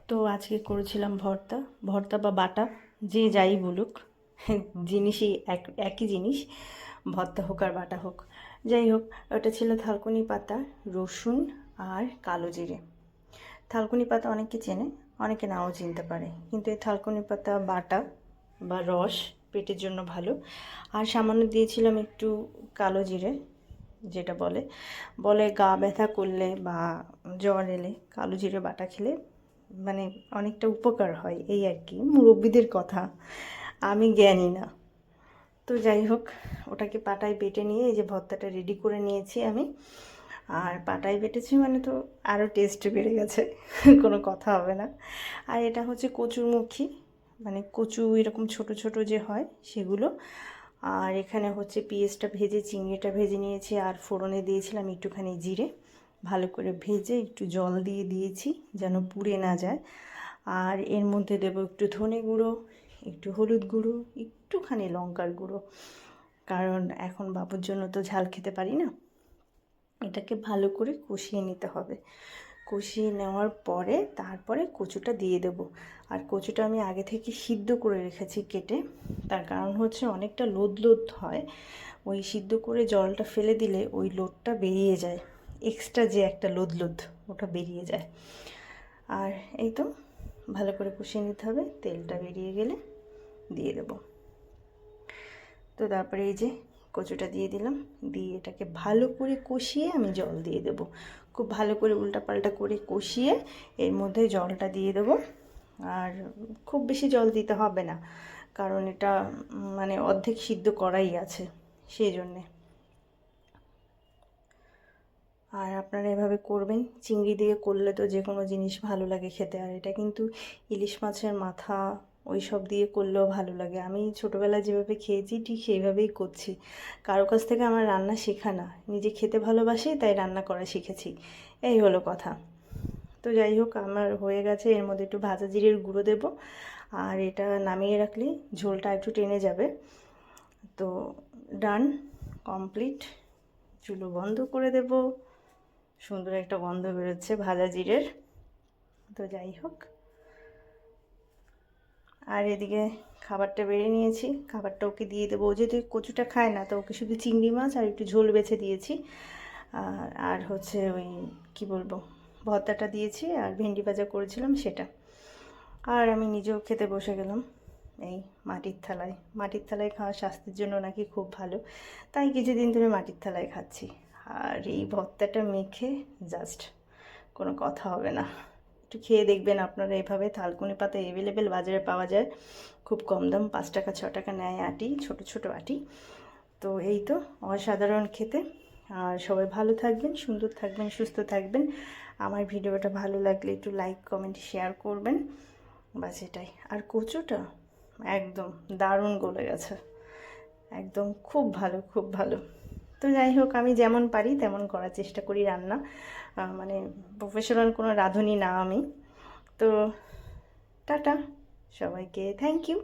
তো আজকে করেছিলাম ভর্তা। ভর্তা বা বাটা, যে যাই বলুক, জিনিসই একই জিনিস, ভর্তা হোক আর বাটা হোক। যাই হোক, ওটা ছিল থালকুনি পাতা, রসুন আর কালো জিরে। থালকুনি পাতা অনেকে চেনে, অনেকে নাও চিনতে পারে, কিন্তু এই থালকুনি পাতা বাটা বা রস পেটের জন্য ভালো। আর সামান্য দিয়েছিলাম একটু কালো জিরে, যেটা বলে বলে গা ব্যথা করলে বা জ্বর এলে কালো জিরে বাটা খেলে মানে অনেকটা উপকার হয়, এই আর কি, মুরব্বিদের কথা, আমি জ্ঞানী না। তো যাই হোক, ওটাকে পাটায় বেটে নিয়ে এই যে ভর্তাটা রেডি করে নিয়েছি আমি। আর পাটায় বেটেছি মানে তো আরও টেস্ট বেড়ে গেছে, কোনো কথা হবে না। আর এটা হচ্ছে কচুরমুখী, মানে কচু এরকম ছোট ছোট যে হয় সেগুলো। আর এখানে হচ্ছে পেঁয়াজটা ভেজে, চিংড়িটা ভেজে নিয়েছি, আর ফোড়নে দিয়েছিলাম একটুখানি জিরে, ভালো করে ভেজে একটু জল দিয়ে দিয়েছি যেন পুড়ে না যায়। আর এর মধ্যে দেবো একটু ধনে গুঁড়ো, একটু হলুদ গুঁড়ো, একটুখানি লঙ্কার গুঁড়ো, কারণ এখন বাবুর জন্য তো ঝাল খেতে পারি না। এটাকে ভালো করে কষিয়ে নিতে হবে। কষিয়ে নেওয়ার পরে তারপরে কচুটা দিয়ে দেব। আর কচুটা আমি আগে থেকে সিদ্ধ করে রেখেছি কেটে, তার কারণ হচ্ছে অনেকটা লোদ লোদ হয়, ওই সিদ্ধ করে জলটা ফেলে দিলে ওই লোদটা বেরিয়ে যায়, এক্সট্রা যে একটা লোদ লোদ ওটা বেরিয়ে যায়। আর এই তো ভালো করে কষিয়ে নিতে হবে, তেলটা বেরিয়ে গেলে দিয়ে দেব। তো তারপরে এই যে কচুটা দিয়ে দিলাম, দিয়ে এটাকে ভালো করে কষিয়ে আমি জল দিয়ে দেব। খুব ভালো করে উল্টাপাল্টা করে কষিয়ে এর মধ্যে জলটা দিয়ে দেব। আর খুব বেশি জল দিতে হবে না, কারণ এটা মানে অর্ধেক সিদ্ধ করাই আছে, সেই জন্যে। আর আপনারা এভাবে করবেন, চিংড়ি দিয়ে করলে তো যে কোনো জিনিস ভালো লাগে খেতে। আর এটা কিন্তু ইলিশ মাছের মাথা ওই সব দিয়ে করলেও ভালো লাগে। আমি ছোটোবেলায় যেভাবে খেয়েছি ঠিক সেইভাবেই করছি, কারো কাছ থেকে আমার রান্না শেখা না, নিজে খেতে ভালোবাসি তাই রান্না করা শিখেছি, এই হলো কথা। তো যাই হোক, আমার হয়ে গেছে, এর মধ্যে একটু ভাজা জিরের গুঁড়ো দেব, আর এটা নামিয়ে রাখলে ঝোলটা একটু টেনে যাবে। তো ডান, কমপ্লিট। চুলো বন্ধ করে দেব, সুন্দর একটা গন্ধ বেরোচ্ছে ভাজা জিরের। তো যাই হোক, আর এদিকে খাবারটা বেড়ে নিয়েছি, খাবারটা ওকে দিয়ে দেবো। ও যেহেতু কচুটা খায় না, তো ওকে শুধু চিংড়ি মাছ আর একটু ঝোল বেছে দিয়েছি। আর হচ্ছে ওই কি বলবো, ভর্তাটা দিয়েছি, আর ভেন্ডি ভাজা করেছিলাম সেটা। আর আমি নিজেও খেতে বসে গেলাম এই মাটির থালায়। মাটির থালায় খাওয়া স্বাস্থ্যের জন্য নাকি খুব ভালো, তাই কিছুদিন ধরে মাটির থালায় খাচ্ছি। আর এই ভর্তাটা মেখে জাস্ট কোনো কথা হবে না। একটু খেয়ে দেখবেন আপনারা এভাবে। থালকুনি পাতা অ্যাভেলেবেল বাজারে পাওয়া যায়, খুব কম দাম, 5 টাকা 6 টাকা নেয় আটি, ছোট ছোট আটি। তো এই তো অসাধারণ খেতে। আর সবাই ভালো থাকবেন, সুন্দর থাকবেন, সুস্থ থাকবেন। আমার ভিডিওটা ভালো লাগলে একটু লাইক কমেন্ট শেয়ার করবেন, বাস এটাই। আর কচুটা একদম দারুণ গলে গেছে, একদম খুব ভালো, খুব ভালো। তো যাই হোক, আমি যেমন পারি তেমন করার চেষ্টা করি রান্না, মানে প্রফেশনাল কোনো রাঁধুনি না আমি। তো টাটা সবাইকে, থ্যাংক ইউ।